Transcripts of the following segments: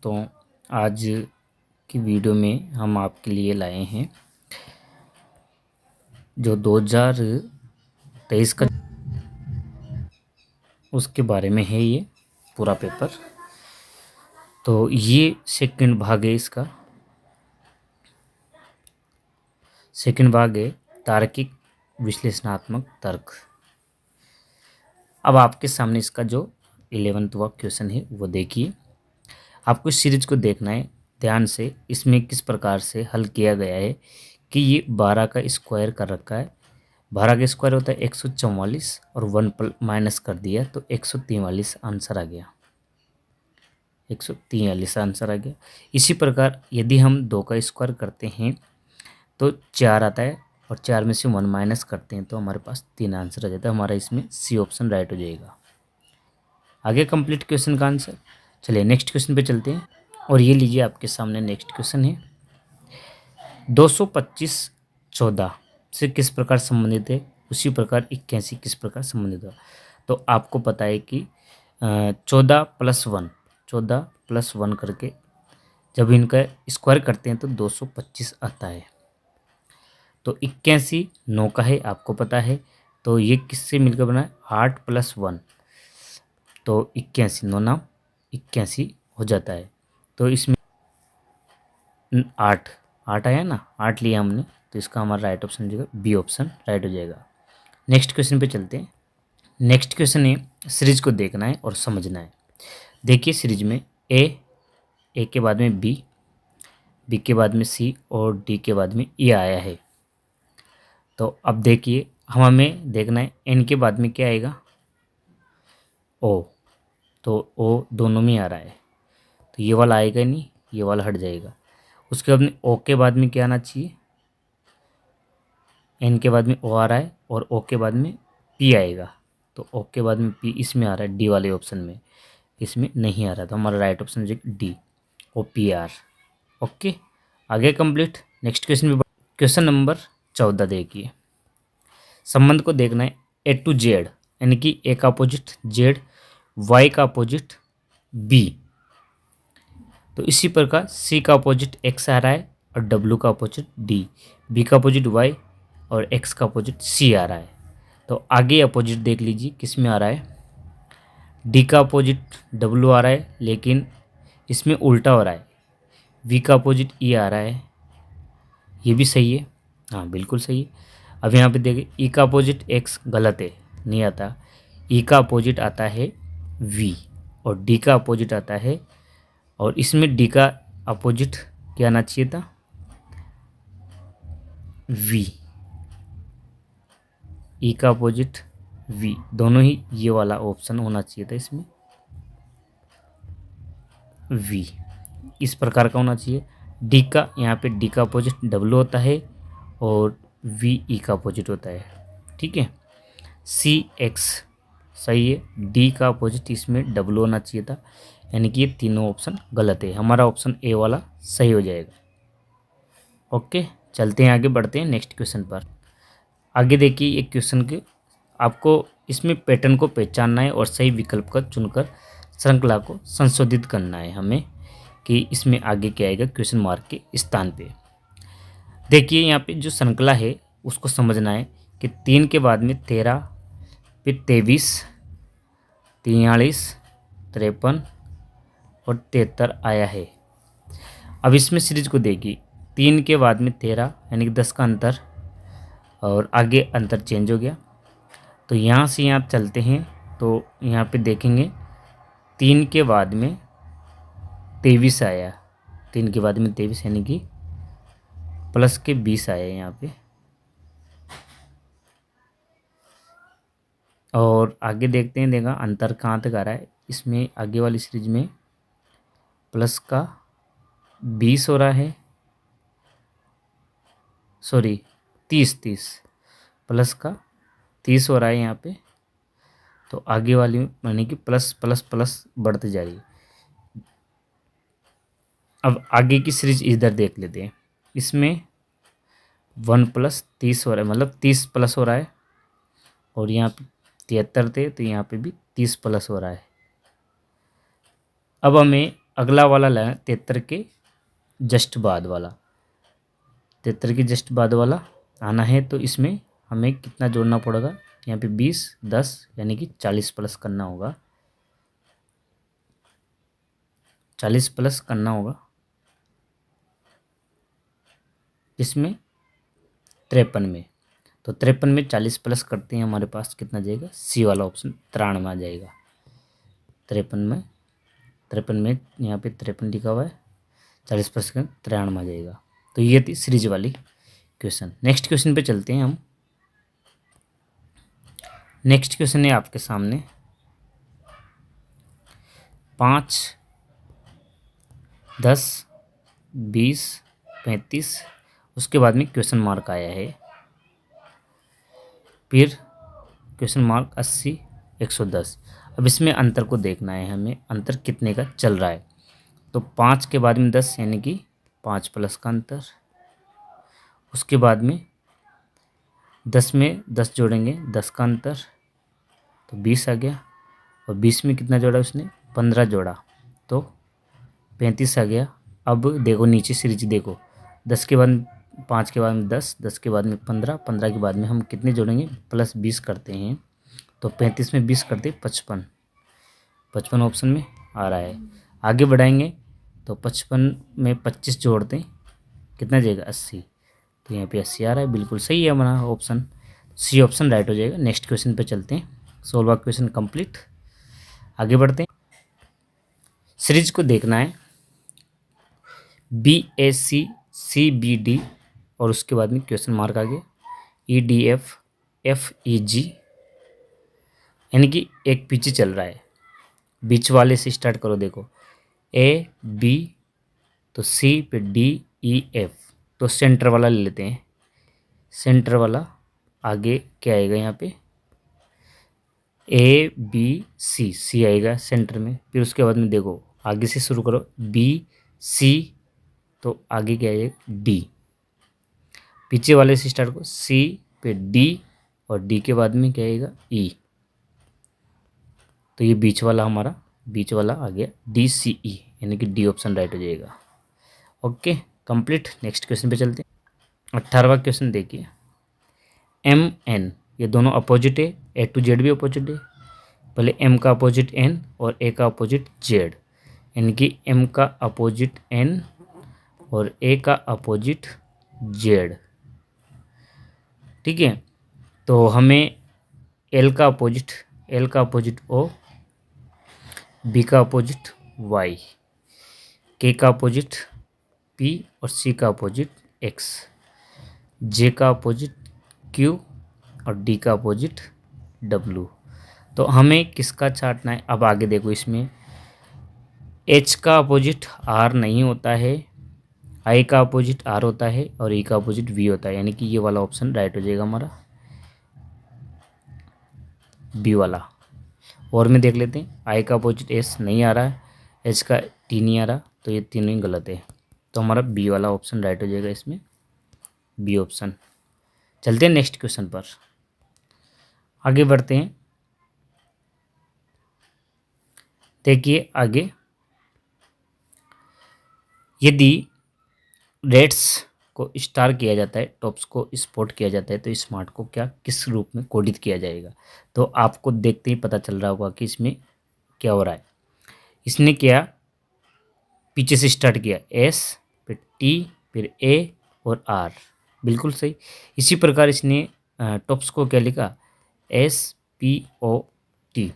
दोस्तों, आज की वीडियो में हम आपके लिए लाए हैं जो 2023 का उसके बारे में है ये पूरा पेपर। तो ये सेकंड भाग है, इसका सेकंड भाग है तार्किक विश्लेषणात्मक तर्क। अब आपके सामने इसका जो 11वां क्वेश्चन है वो देखिए। आपको इस सीरीज को देखना है ध्यान से, इसमें किस प्रकार से हल किया गया है कि ये 12 का स्क्वायर कर रखा है। 12 का स्क्वायर होता है 144 और 1 माइनस कर दिया तो 143 आंसर आ गया। 143 आंसर आ गया। इसी प्रकार यदि हम 2 का स्क्वायर करते हैं तो 4 आता है और 4 में से 1 माइनस करते हैं तो हमारे पास 3 आंसर आ जाता है। हमारा इसमें सी ऑप्शन राइट हो जाएगा। आगे कंप्लीट क्वेश्चन का आंसर। चलिए नेक्स्ट क्वेश्चन पे चलते हैं। और ये लीजिए आपके सामने नेक्स्ट क्वेश्चन है। 225 14 से किस प्रकार संबंधित है, उसी प्रकार 81 किस प्रकार संबंधित है। तो आपको पता है कि 14 + 1 करके जब इनका स्क्वायर करते हैं तो 225 आता है। तो 81 9 का है, आपको पता है। तो ये किससे मिलकर बना है, 8 + 1 तो 81 9 नाम 81 हो जाता है। तो इसमें 8 आया ना, 8 लिया हमने, तो इसका हमारा राइट ऑप्शन हो जाएगा बी ऑप्शन राइट हो जाएगा। नेक्स्ट क्वेश्चन पे चलते हैं। नेक्स्ट क्वेश्चन है, सीरीज को देखना है और समझना है। देखिए सीरीज में ए के बाद में बी के बाद में सी और डी के बाद में ई आया है। तो अब देखिए हमें देखना है एन के बाद में क्या आएगा, ओ। तो ओ दोनों में आ रहा है तो ये वाला आएगा नहीं, ये वाला हट जाएगा। उसके बाद में ओ के बाद में क्या आना चाहिए, एन के बाद में ओ आ रहा है और ओ के बाद में पी आएगा। तो ओ के बाद में पी इसमें आ रहा है, डी वाले ऑप्शन में इसमें नहीं आ रहा। तो हमारा राइट ऑप्शन हो जाएगा डी OPR। ओके, आगे कंप्लीट। नेक्स्ट क्वेश्चन पे क्वेश्चन नंबर 14 देखिए। संबंध को देखना है A to Z, यानी कि ए का अपोजिट Z, वाई का अपोजिट बी। तो इसी प्रकार सी का अपोजिट एक्स आ रहा है और डब्ल्यू का अपोजिट डी, बी का अपोजिट वाई और एक्स का अपोजिट सी आ रहा है। तो आगे अपोजिट देख लीजिए किस में आ रहा है, डी का अपोजिट डब्ल्यू आ रहा है लेकिन इसमें उल्टा हो रहा है। वी का अपोजिट ई आ रहा है, ये भी सही है, हाँ बिल्कुल सही है। अब यहाँ पे देखिए ई का अपोजिट एक्स गलत है, नहीं आता। ई का अपोजिट आता है वी और डी का अपोजिट आता है, और इसमें डी का अपोजिट क्या आना चाहिए था, वी। ई का अपोजिट वी, दोनों ही ये वाला ऑप्शन होना चाहिए था इसमें, वी इस प्रकार का होना चाहिए। डी का यहाँ पे डी का अपोजिट डब्ल्यू होता है और वी ई का अपोजिट होता है, ठीक है। सी एक्स सही है, डी का अपोजिट इसमें डब्ल्यू होना चाहिए था, यानी कि ये तीनों ऑप्शन गलत है। हमारा ऑप्शन ए वाला सही हो जाएगा। ओके, चलते हैं आगे, बढ़ते हैं नेक्स्ट क्वेश्चन पर। आगे देखिए एक क्वेश्चन के आपको इसमें पैटर्न को पहचानना है और सही विकल्प का चुनकर श्रृंखला को संशोधित करना है हमें कि इसमें आगे क्या आएगा क्वेश्चन मार्क के स्थान पे। देखिए यहाँ पे जो श्रृंखला है उसको समझना है कि 3 के बाद में 13, फिर 23, 43, 53 और 73 आया है। अब इसमें सीरीज को देखिए, 3 के बाद में 13 यानी कि 10 का अंतर और आगे अंतर चेंज हो गया। तो यहाँ से यहाँ चलते हैं तो यहाँ पे देखेंगे 3 के बाद में 23 आया, 3 के बाद में 23 यानी कि प्लस के 20 आया यहाँ पे। और आगे देखते हैं, देखा अंतर कहाँ तक आ रहा है। इसमें आगे वाली सीरीज में प्लस का 20 हो रहा है, सॉरी 30 प्लस का 30 हो रहा है यहाँ पे। तो आगे वाली यानी कि प्लस प्लस प्लस बढ़ते जा रही है। अब आगे की सीरीज इधर देख लेते हैं। इसमें 1 + 30 हो रहा है, मतलब 30 प्लस हो रहा है, और यहाँ पे 73 थे तो यहाँ पे भी 30 प्लस हो रहा है। अब हमें अगला वाला लाए 73 के जस्ट बाद वाला, 73 के जस्ट बाद वाला आना है। तो इसमें हमें कितना जोड़ना पड़ेगा, यहाँ पे 20 10 यानी कि 40 प्लस करना होगा, 40 प्लस करना होगा। इसमें 53 में, तो 53 में 40 प्लस करते हैं, हमारे पास कितना जाएगा, सी वाला ऑप्शन 93 आ जाएगा। 53 में यहाँ पे 53 लिखा हुआ है, 40 प्लस कर 93 आ जाएगा। तो ये थी सीरीज वाली क्वेश्चन। नेक्स्ट क्वेश्चन पे चलते हैं हम। नेक्स्ट क्वेश्चन है आपके सामने 5 10 20 35, उसके बाद में क्वेश्चन मार्क आया है, फिर क्वेश्चन मार्क 80 110। अब इसमें अंतर को देखना है हमें, अंतर कितने का चल रहा है। तो 5 के बाद में 10 यानी कि 5 प्लस का अंतर, उसके बाद में 10 में 10 जोड़ेंगे 10 का अंतर, तो 20 आ गया। और 20 में कितना जोड़ा उसने, 15 जोड़ा, तो 35 आ गया। अब देखो नीचे सीरीज देखो, 10 के बाद 5 के बाद में 10, 10 के बाद में 15, 15 के बाद में हम कितने जोड़ेंगे, प्लस 20 करते हैं। तो 35 में 20 करते 55, 55 ऑप्शन में आ रहा है। आगे बढ़ाएंगे तो 55 में 25 जोड़ते कितना जाएगा, 80। तो यहाँ पे 80 आ रहा है, बिल्कुल सही है हमारा ऑप्शन, सी ऑप्शन राइट हो जाएगा। नेक्स्ट क्वेश्चन पे चलते हैं। 16वां क्वेश्चन कंप्लीट। आगे बढ़ते हैं। सीरीज को देखना है BAC CBD और उसके बाद में क्वेश्चन मार्क आ गया EDF FEG, यानी कि एक पीछे चल रहा है। बीच वाले से स्टार्ट करो, देखो AB, तो C पे DEF, तो सेंटर वाला ले लेते हैं। सेंटर वाला आगे क्या आएगा, यहाँ पे ABC, C आएगा सेंटर में। फिर उसके बाद में देखो आगे से शुरू करो BC, तो आगे क्या आएगा D। पीछे वाले से स्टार्ट करो, C पे D और D के बाद में क्या आएगा E। तो ये बीच वाला हमारा, बीच वाला आ गया DCE, यानी कि डी ऑप्शन राइट हो जाएगा। Okay complete. नेक्स्ट क्वेश्चन पे चलते हैं। 18वां क्वेश्चन देखिए MN, ये दोनों अपोजिट है, A to Z भी अपोजिट है। पहले M का अपोजिट N और A का अपोजिट Z, यानी कि M का अपोजिट N और A का अपोजिट Z। ठीक है, तो हमें L का अपोजिट O, B का अपोजिट Y, K का अपोजिट P और C का अपोजिट X, J का अपोजिट Q और D का अपोजिट W। तो हमें किसका छांटना है। अब आगे देखो, इसमें H का अपोजिट R नहीं होता है, I का अपोजिट R होता है और E का अपोजिट V होता है, यानी कि ये वाला ऑप्शन राइट हो जाएगा हमारा, B वाला। और में देख लेते हैं, I का अपोजिट S नहीं आ रहा है, H का T नहीं आ रहा, तो ये तीनों ही गलत है। तो हमारा B वाला ऑप्शन राइट हो जाएगा इसमें, B ऑप्शन। चलते हैं नेक्स्ट क्वेश्चन पर, आगे बढ़ते हैं। देखिए आगे, यदि रेट्स को स्टार किया जाता है, टॉप्स को स्पॉट किया जाता है, तो स्मार्ट को क्या किस रूप में कोडित किया जाएगा। तो आपको देखते ही पता चल रहा होगा कि इसमें क्या हो रहा है। इसने क्या पीछे से स्टार्ट किया, S फिर T फिर A और R, बिल्कुल सही। इसी प्रकार इसने टॉप्स को क्या लिखा, SPOT।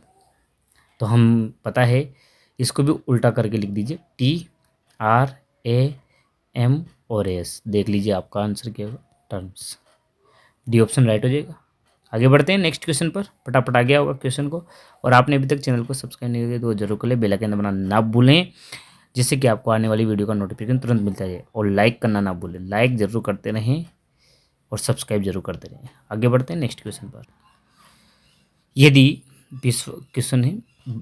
तो हम पता है इसको भी उल्टा करके लिख दीजिए, TRAM और S। देख लीजिए आपका आंसर क्या होगा, टर्म्स। डी ऑप्शन राइट हो जाएगा। आगे बढ़ते हैं नेक्स्ट क्वेश्चन पर, फटाफट आ गया होगा क्वेश्चन को। और आपने अभी तक चैनल को सब्सक्राइब नहीं किया तो जरूर कर ले, बेल आइकन दबाना ना भूलें, जिससे कि आपको आने वाली वीडियो का नोटिफिकेशन तुरंत मिलता है। और लाइक करना ना भूलें, लाइक जरूर करते रहें और सब्सक्राइब जरूर करते रहें। आगे बढ़ते हैं नेक्स्ट क्वेश्चन पर। यदि विश्व क्वेश्चन है,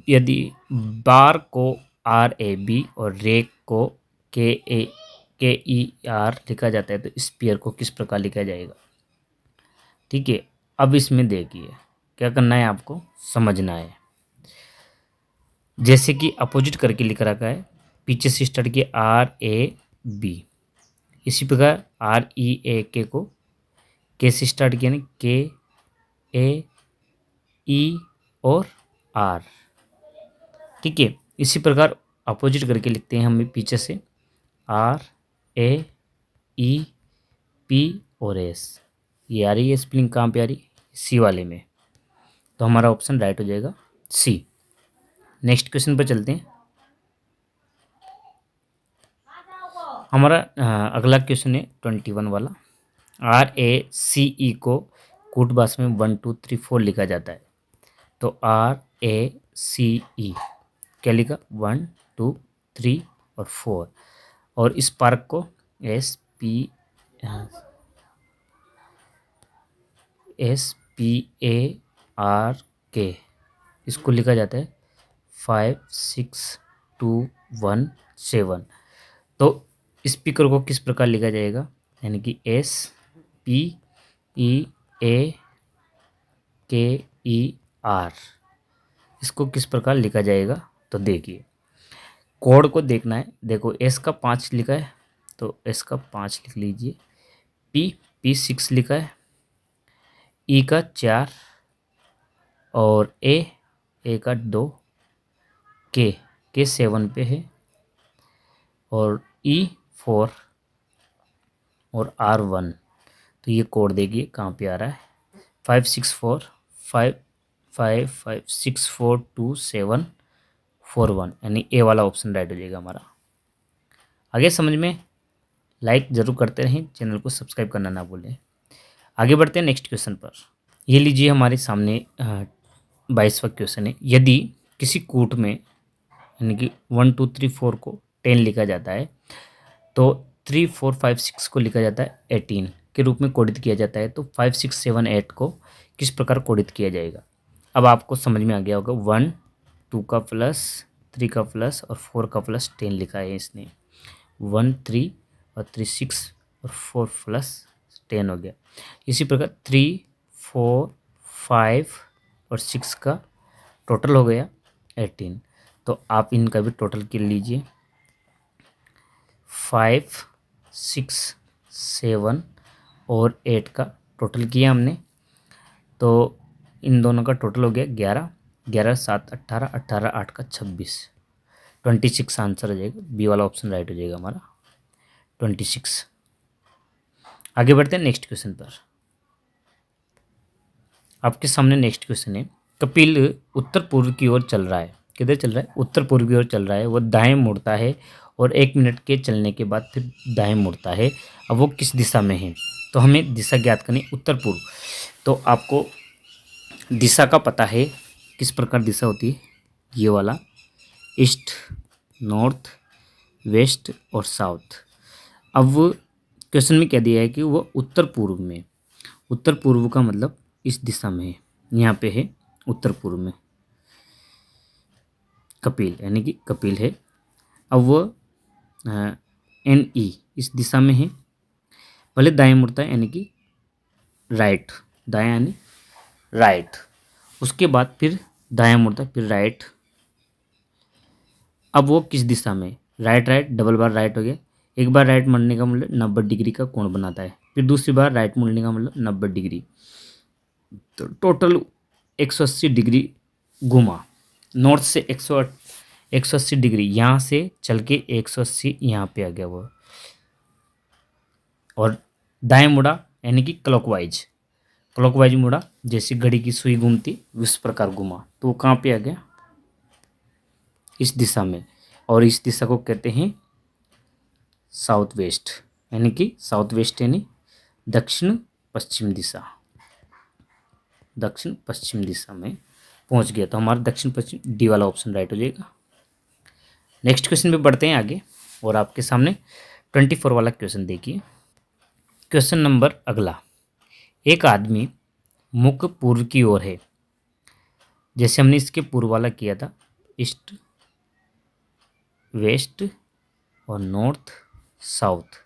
यदि बार को RAB और रेक को KER लिखा जाता है, तो स्पीयर को किस प्रकार लिखा जाएगा। ठीक है, अब इसमें देखिए क्या करना है, आपको समझना है। जैसे कि अपोजिट करके लिख रखा है, पीछे से स्टार्ट किया RAB। इसी प्रकार REAK को के से स्टार्ट किया ना KAE और R। ठीक है, इसी प्रकार अपोजिट करके लिखते हैं हम पीछे से RAEP और S। ये आ रही है स्पेलिंग कहाँ पे आ रही है? सी वाले में। तो हमारा ऑप्शन राइट हो जाएगा सी। नेक्स्ट क्वेश्चन पर चलते हैं। हमारा अगला क्वेश्चन है 21 वाला। RACE को कूट भाषा में 1 2 3 4 लिखा जाता है। तो RACE क्या लिखा? 1 2 3 और 4। और इस पार्क को SPARK इसको लिखा जाता है 5 6 2 1 7। तो स्पीकर को किस प्रकार लिखा जाएगा? यानी कि SPEAKER इसको किस प्रकार लिखा जाएगा? तो देखिए, कोड को देखना है। देखो एस का 5 लिखा है, तो एस का 5 लिख लीजिए। P 6 लिखा है, ई का 4 और ए का 2, के 7 पे है और E 4 और R 1। तो ये कोड देखिए कहाँ पे आ रहा है, 5 6 4 5 5 5 6 4 2 7 4 1, यानी ए वाला ऑप्शन राइट हो जाएगा हमारा। आगे समझ में? लाइक ज़रूर करते रहें, चैनल को सब्सक्राइब करना ना भूलें। आगे बढ़ते हैं नेक्स्ट क्वेश्चन पर। ये लीजिए हमारे सामने 22वां क्वेश्चन है। यदि किसी कूट में यानी कि 1 2 3 4 को 10 लिखा जाता है, तो 3 4 5 6 को लिखा जाता है 18 के रूप में कोडित किया जाता है। तो 5 6 7 8 को किस प्रकार कोडित किया जाएगा? अब आपको समझ में आ गया होगा। 1 2 का प्लस, 3 का प्लस और 4 का प्लस 10 लिखा है इसने। 1 3 और 3 6 और 4 प्लस 10 हो गया। इसी प्रकार 3 4 5 और 6 का टोटल हो गया 18। तो आप इनका भी टोटल कर लीजिए। 5 6 7 और 8 का टोटल किया हमने, तो इन दोनों का टोटल हो गया 11। 11 7 18, 18 8 का 26, 26 आंसर हो जाएगा। बी वाला ऑप्शन राइट हो जाएगा हमारा 26। आगे बढ़ते हैं नेक्स्ट क्वेश्चन पर। आपके सामने नेक्स्ट क्वेश्चन है। कपिल उत्तर पूर्व की ओर चल रहा है। किधर चल रहा है? उत्तर पूर्व की ओर चल रहा है। वह दाएं मुड़ता है और 1 मिनट के चलने के बाद फिर दाएं मुड़ता है। अब वो किस दिशा में है? तो हमें दिशा ज्ञात करनी, उत्तर पूर्व। तो आपको दिशा का पता है, किस प्रकार दिशा होती है? ये वाला ईस्ट, नॉर्थ, वेस्ट और साउथ। अब क्वेश्चन में क्या दिया है कि वो उत्तर पूर्व में। उत्तर पूर्व का मतलब इस दिशा में है, यहाँ पे है उत्तर पूर्व में कपिल, यानी कि कपिल है। अब वो NE इस दिशा में है, पहले दाएं मुड़ता है यानी कि राइट, दायां यानी राइट, उसके बाद फिर दायां मुड़ता है, फिर राइट। अब वो किस दिशा में? राइट राइट डबल बार राइट हो गया। एक बार राइट मुड़ने का मतलब 90 डिग्री का कोण बनाता है, फिर दूसरी बार राइट मुड़ने का मतलब 90 डिग्री, तो टोटल 180 डिग्री घुमा। नॉर्थ से 180 डिग्री, यहाँ से चल के 180 यहाँ पे आ गया वो। और दाएं मुड़ा यानी कि क्लॉकवाइज, क्लॉकवाइज मुड़ा, जैसे घड़ी की सुई घूमती उस प्रकार घुमा। तो वो कहाँ पे आ गया? इस दिशा में। और इस दिशा को कहते हैं साउथ वेस्ट, यानी कि साउथ वेस्ट यानी दक्षिण पश्चिम दिशा। दक्षिण पश्चिम दिशा में पहुंच गया। तो हमारा दक्षिण पश्चिम, डी वाला ऑप्शन राइट हो जाएगा। नेक्स्ट क्वेश्चन पे बढ़ते हैं आगे। और आपके सामने 24 वाला क्वेश्चन देखिए। क्वेश्चन नंबर अगला। एक आदमी मुख पूर्व की ओर है, जैसे हमने इसके पूर्व वाला किया था, ईस्ट, वेस्ट और नॉर्थ, साउथ।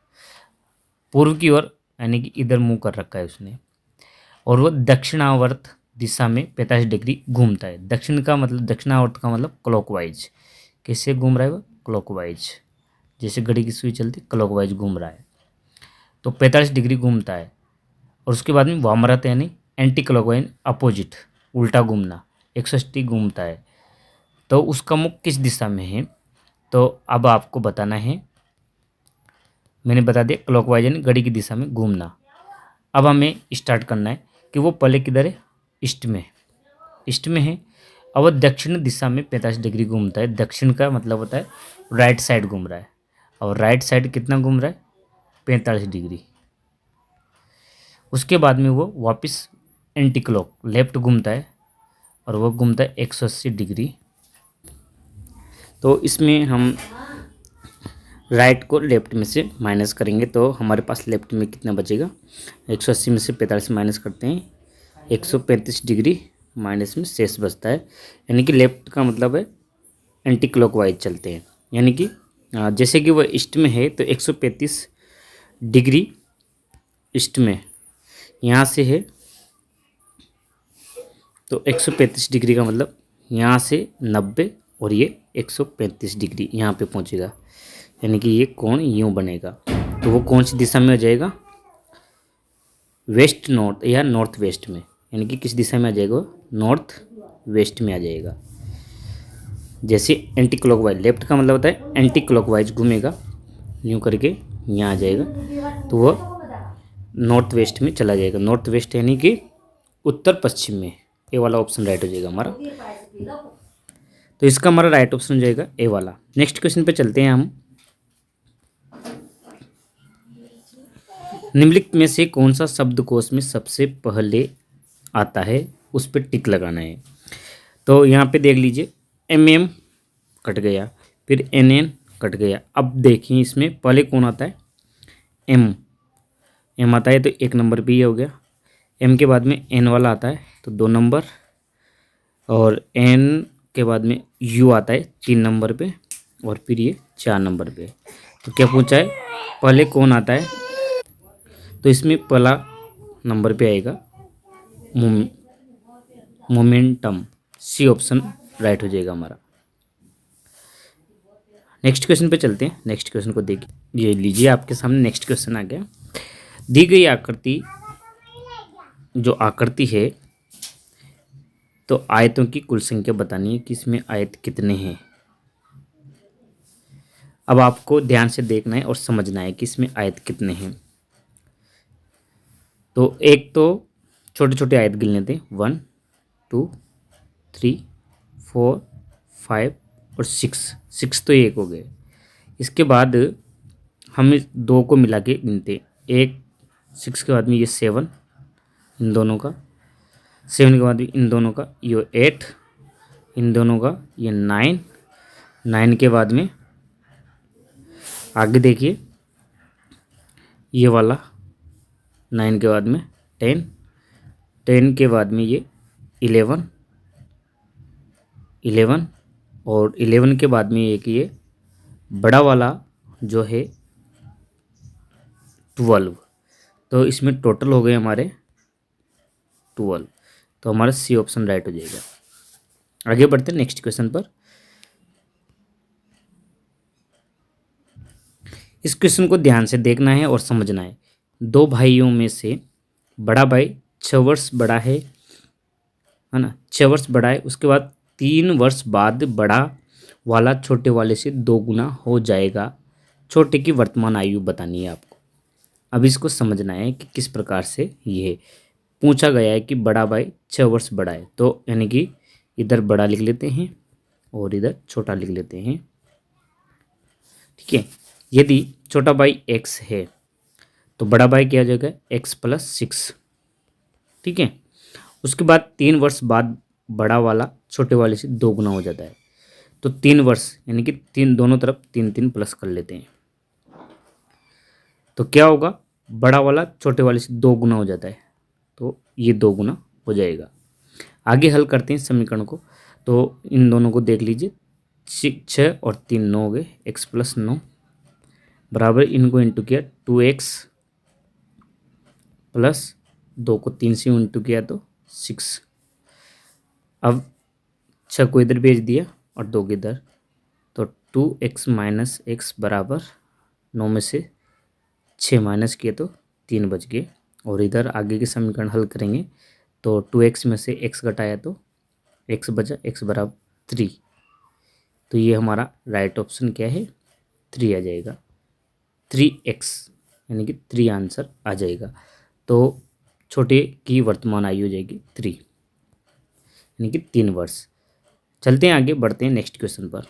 पूर्व की ओर यानी कि इधर मुंह कर रखा है उसने, और वह दक्षिणावर्त दिशा में 45 डिग्री घूमता है। दक्षिण का मतलब, दक्षिणावर्त का मतलब क्लॉकवाइज। कैसे घूम रहा है वो? क्लॉकवाइज, जैसे घड़ी की सुई चलती क्लॉकवाइज घूम रहा है तो 45 डिग्री घूमता है। और उसके बाद में वामरत यानी एंटी क्लॉकवाइज अपोजिट, उल्टा घूमना 180 घूमता है। तो उसका मुख किस दिशा में है? तो अब आपको बताना है, मैंने बता दिया क्लॉकवाइज यानी घड़ी की दिशा में घूमना। अब हमें स्टार्ट करना है कि वो पहले किधर है, ईस्ट में, ईस्ट में है। अब वो दक्षिण दिशा में 45 डिग्री घूमता है। दक्षिण का मतलब होता है राइट साइड घूम रहा है, और राइट साइड कितना घूम रहा है, 45 डिग्री। उसके बाद में वो वापस एंटी क्लॉक लेफ्ट घूमता है, और वो घूमता है 180 डिग्री। तो इसमें हम राइट को लेफ्ट में से माइनस करेंगे तो हमारे पास लेफ्ट में कितना बचेगा, 180 में से 45 माइनस करते हैं, 135 डिग्री माइनस में शेष बचता है। यानी कि लेफ्ट का मतलब है एंटी क्लॉकवाइज चलते हैं। यानी कि जैसे कि वह ईस्ट में है तो 135 डिग्री ईस्ट में यहाँ से है, तो 135 डिग्री का मतलब यहाँ से 90 और ये 135 डिग्री यहाँ पे पहुँचेगा। यानी कि ये कोण यूँ बनेगा। तो वो कौन सी दिशा में हो जाएगा, वेस्ट नॉर्थ या नॉर्थ वेस्ट में। यानी कि किस दिशा में आ जाएगा, नॉर्थ वेस्ट में आ जाएगा। जैसे एंटी क्लॉकवाइज, लेफ्ट का मतलब होता है एंटी क्लॉकवाइज घूमेगा यूँ करके यहाँ आ जाएगा, तो वह नॉर्थ वेस्ट में चला जाएगा। नॉर्थ वेस्ट यानी कि उत्तर पश्चिम में। ए वाला ऑप्शन राइट हो जाएगा हमारा। तो इसका हमारा राइट ऑप्शन हो जाएगा ए वाला। नेक्स्ट क्वेश्चन पे चलते हैं हम। निम्नलिखित में से कौन सा शब्दकोश में सबसे पहले आता है, उस पर टिक लगाना है। तो यहाँ पे देख लीजिए, एम कट गया, फिर एन कट गया। अब देखिए इसमें पहले कौन आता है, एम आता है, तो 1 नंबर पे ये हो गया। एम के बाद में एन वाला आता है तो 2 नंबर, और एन के बाद में यू आता है 3 नंबर पे, और फिर ये 4 नंबर पे। तो क्या पूछा है, पहले कौन आता है? तो इसमें पहला नंबर पे आएगा मोमेंटम। सी ऑप्शन राइट हो जाएगा हमारा। नेक्स्ट क्वेश्चन पे चलते हैं। नेक्स्ट क्वेश्चन को देखिए, ये लीजिए आपके सामने नेक्स्ट क्वेश्चन आ गया। दी गई आकृति, जो आकृति है, तो आयतों की कुल संख्या बतानी है कि इसमें आयत कितने हैं। अब आपको ध्यान से देखना है और समझना है कि इसमें आयत कितने हैं। तो एक तो छोटे छोटे आयत गिन लेते हैं, 1 2 3 4 5 और 6 तो एक हो गए। इसके बाद हम इस 2 को मिला के गिनते हैं, एक 6 के बाद में ये 7, इन दोनों का 7 के बाद में इन दोनों का ये 8, इन दोनों का ये 9 के बाद में आगे देखिए ये वाला 9 के बाद में 10 के बाद में ये 11 और 11 के बाद में एक ये बड़ा वाला जो है 12। तो इसमें टोटल हो गए हमारे 12। तो हमारा सी ऑप्शन राइट हो जाएगा। आगे बढ़ते हैं नेक्स्ट क्वेश्चन पर। इस क्वेश्चन को ध्यान से देखना है और समझना है। 2 भाइयों में से बड़ा भाई 6 वर्ष बड़ा है ना, 6 वर्ष बड़ा है। उसके बाद 3 वर्ष बाद बड़ा वाला छोटे वाले से 2 गुना हो जाएगा। छोटे की वर्तमान आयु बतानी है आपको। अब इसको समझना है कि किस प्रकार से ये पूछा गया है कि बड़ा भाई 6 वर्ष बड़ा है, तो यानी कि इधर बड़ा लिख लेते हैं और इधर छोटा लिख लेते हैं। ठीक है, यदि छोटा भाई x है तो बड़ा भाई क्या हो जाएगा, x + 6। ठीक है, उसके बाद 3 वर्ष बाद बड़ा वाला छोटे वाले से 2 गुना हो जाता है। तो 3 वर्ष यानी कि 3 दोनों तरफ 3 प्लस कर लेते हैं। तो क्या होगा, बड़ा वाला छोटे वाले से 2 गुना हो जाता है, तो ये 2 गुना हो जाएगा। आगे हल करते हैं समीकरण को। तो इन दोनों को देख लीजिए, 6 और 3 9 हो गए, x + 9 बराबर, इनको इंटू किया 2x प्लस 2 को 3 से इंटू किया तो 6। अब 6 को इधर भेज दिया और 2 को इधर, तो 2x माइनस एक्स बराबर 9 में से 6 माइनस किए तो 3 बच गए। और इधर आगे के समीकरण हल करेंगे तो 2x में से x घटाया तो x बचा, x बराबर 3। तो ये हमारा राइट ऑप्शन क्या है, 3 आ जाएगा। 3x यानी कि 3 आंसर आ जाएगा। तो छोटे की वर्तमान आयु हो जाएगी 3 यानी कि 3 वर्ष। चलते हैं आगे, बढ़ते हैं नेक्स्ट क्वेश्चन पर।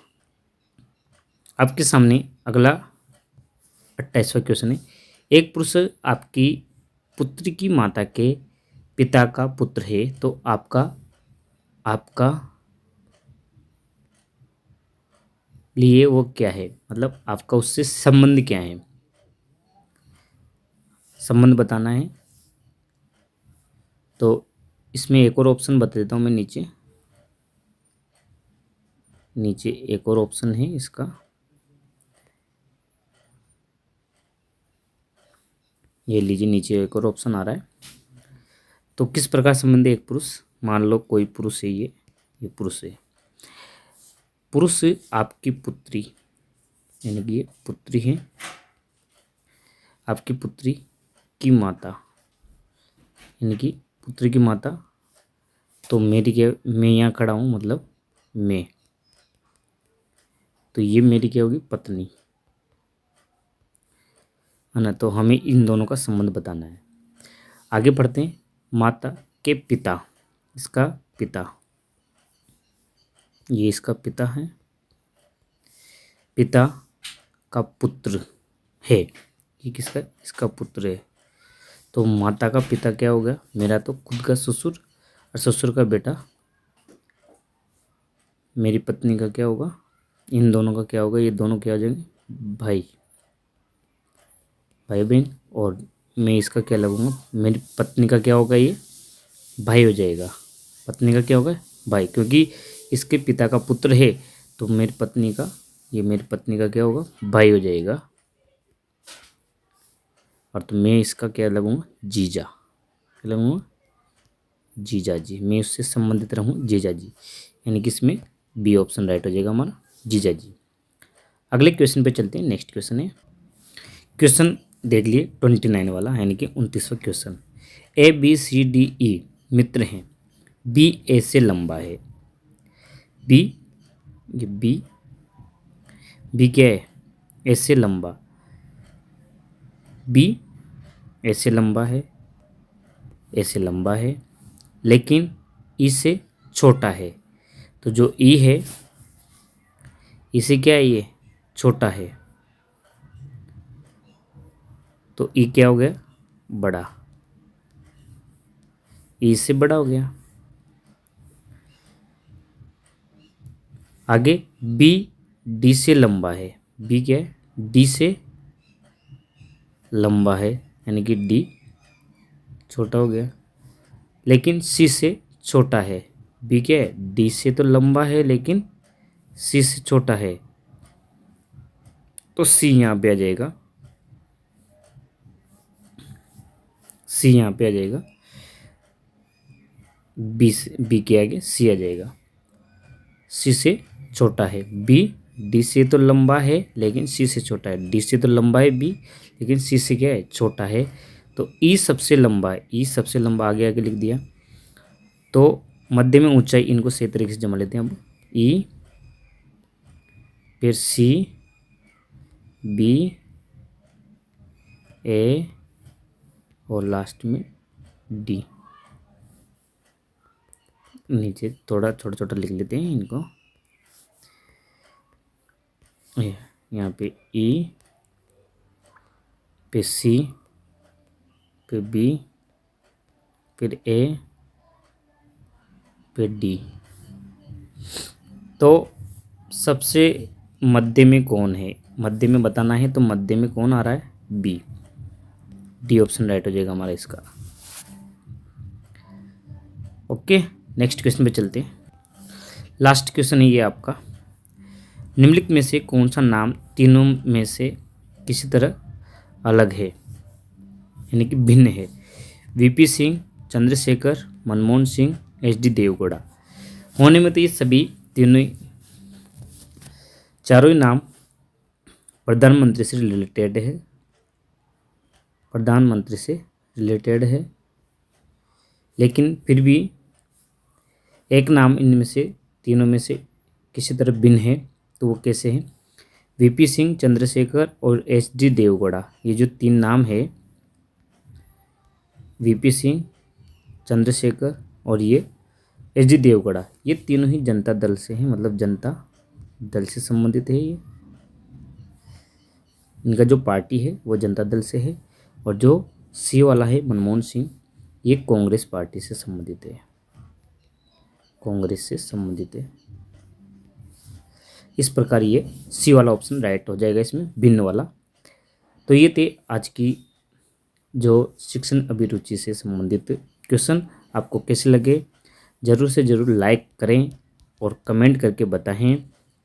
आपके सामने अगला 28वां क्वेश्चन है। एक पुरुष आपकी पुत्री की माता के पिता का पुत्र है तो आपका आपका लिए वो क्या है, मतलब आपका उससे संबंध क्या है, संबंध बताना है। तो इसमें एक और ऑप्शन बता देता हूँ मैं, नीचे एक और ऑप्शन है इसका। ये लीजिए, नीचे एक और ऑप्शन आ रहा है। तो किस प्रकार संबंध है एक पुरुष, मान लो कोई पुरुष है, ये पुरुष है। पुरुष आपकी पुत्री यानी कि ये पुत्री है, आपकी पुत्री की माता यानी कि पुत्री की माता। तो मेरी क्या, मैं यहाँ खड़ा हूँ मतलब मैं, तो ये मेरी क्या होगी, पत्नी है ना। तो हमें इन दोनों का संबंध बताना है। आगे बढ़ते हैं। माता के पिता, इसका पिता, ये इसका पिता है, पिता का पुत्र है, ये किसका, इसका पुत्र है। तो माता का पिता क्या हो गया, मेरा तो खुद का ससुर, और ससुर का बेटा मेरी पत्नी का क्या होगा, इन दोनों का क्या होगा, ये दोनों क्या हो जाएंगे, भाई भाई बहन। और मैं इसका क्या लगूंगा, मेरी पत्नी का क्या होगा, ये भाई हो जाएगा। पत्नी का क्या होगा, भाई, क्योंकि इसके पिता का पुत्र है तो मेरी पत्नी का, ये मेरी पत्नी का क्या होगा, भाई हो जाएगा। और तो मैं इसका क्या लगूंगा, जीजा, क्या लगूंगा, जीजा जी। मैं उससे संबंधित रहूँ, जीजा जी, यानी कि इसमें बी ऑप्शन राइट हो जाएगा हमारा, जीजा जी। अगले क्वेश्चन पे चलते हैं। नेक्स्ट क्वेश्चन है, क्वेश्चन देख लिए 29 वाला, यानी कि 29वां क्वेश्चन। ABCDE मित्र हैं, बी ए से लंबा है, बी, ये बी क्या है, ए से लंबा, बी ए से लंबा है, ए से लंबा है, लेकिन ई से छोटा है। तो जो ई है, इसे क्या है, ये छोटा है, तो ई क्या हो गया, बड़ा, ई से बड़ा हो गया। आगे बी डी से लंबा है, बी क्या है, डी से लंबा है, यानी कि डी छोटा हो गया, लेकिन सी से छोटा है। बी क्या है, डी से तो लंबा है लेकिन सी से छोटा है, तो सी यहाँ पे आ जाएगा, सी यहाँ पे आ जाएगा, बी के आगे सी आ जाएगा। सी से छोटा है बी, डी से तो लंबा है लेकिन सी से छोटा है, डी से तो लंबा है बी लेकिन सी से क्या है, छोटा है। तो ई सबसे लंबा है, ई सबसे लंबा आगे आगे लिख दिया। तो मध्य में ऊंचाई, इनको सही तरीके से जमा लेते हैं अब। ई, फिर सी, बी, ए, और लास्ट में डी। नीचे थोड़ा छोटा छोटा लिख लेते हैं इनको, यहाँ पे ई, फिर सी, फिर बी, फिर ए, फिर डी। तो सबसे मध्य में कौन है, मध्य में बताना है, तो मध्य में कौन आ रहा है, बी, डी ऑप्शन राइट हो जाएगा हमारा इसका। ओके, नेक्स्ट क्वेश्चन पे चलते हैं। लास्ट क्वेश्चन है ये आपका। निम्नलिखित में से कौन सा नाम तीनों में से किसी तरह अलग है, यानी कि भिन्न है। VP Singh, Chandrashekhar, Manmohan Singh, HD Deve Gowda. होने में तो ये सभी तीनों चारों ही नाम प्रधानमंत्री से रिलेटेड है, प्रधानमंत्री से रिलेटेड है, लेकिन फिर भी एक नाम इनमें से तीनों में से किसी तरह भिन्न है। तो वो कैसे है? वीपी सिंह, चंद्रशेखर और एचडी देवगौड़ा, ये जो तीन नाम है, वीपी सिंह, चंद्रशेखर और ये एचडी देवगौड़ा, ये तीनों ही जनता दल से हैं, मतलब जनता दल से संबंधित है। ये इनका जो पार्टी है वो जनता दल से है, और जो सी वाला है मनमोहन सिंह, ये कांग्रेस पार्टी से संबंधित है, कांग्रेस से संबंधित है। इस प्रकार ये सी वाला ऑप्शन राइट हो जाएगा इसमें, भिन्न वाला। तो ये थे आज की जो शिक्षण अभिरुचि से संबंधित क्वेश्चन। आपको कैसे लगे ज़रूर से ज़रूर लाइक करें और कमेंट करके बताएं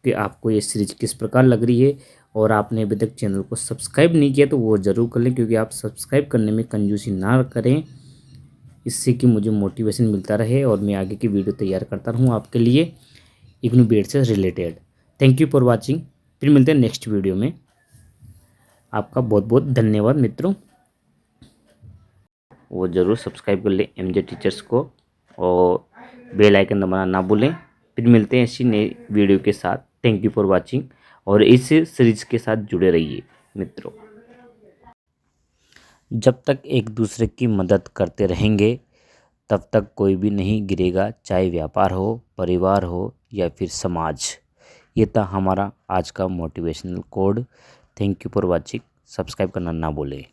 कि आपको ये सीरीज किस प्रकार लग रही है। और आपने अभी तक चैनल को सब्सक्राइब नहीं किया तो वो ज़रूर कर लें, क्योंकि आप सब्सक्राइब करने में कंजूसी ना करें, इससे कि मुझे मोटिवेशन मिलता रहे और मैं आगे की वीडियो तैयार करता रहूँ आपके लिए इग्नू बीएड से related. Thank you for watching. फिर मिलते हैं नेक्स्ट वीडियो में। आपका बहुत बहुत धन्यवाद मित्रों। वो ज़रूर सब्सक्राइब कर लें एमजे टीचर्स को और बेल आइकन दबाना ना भूलें। फिर मिलते हैं ऐसी नई वीडियो के साथ। थैंक यू फॉर वाचिंग और इस सीरीज के साथ जुड़े रहिए मित्रों। जब तक एक दूसरे की मदद करते रहेंगे तब तक कोई भी नहीं गिरेगा, चाहे व्यापार हो, परिवार हो या फिर समाज। ये था हमारा आज का motivational code. Thank you for watching. Subscribe करना ना भूलें।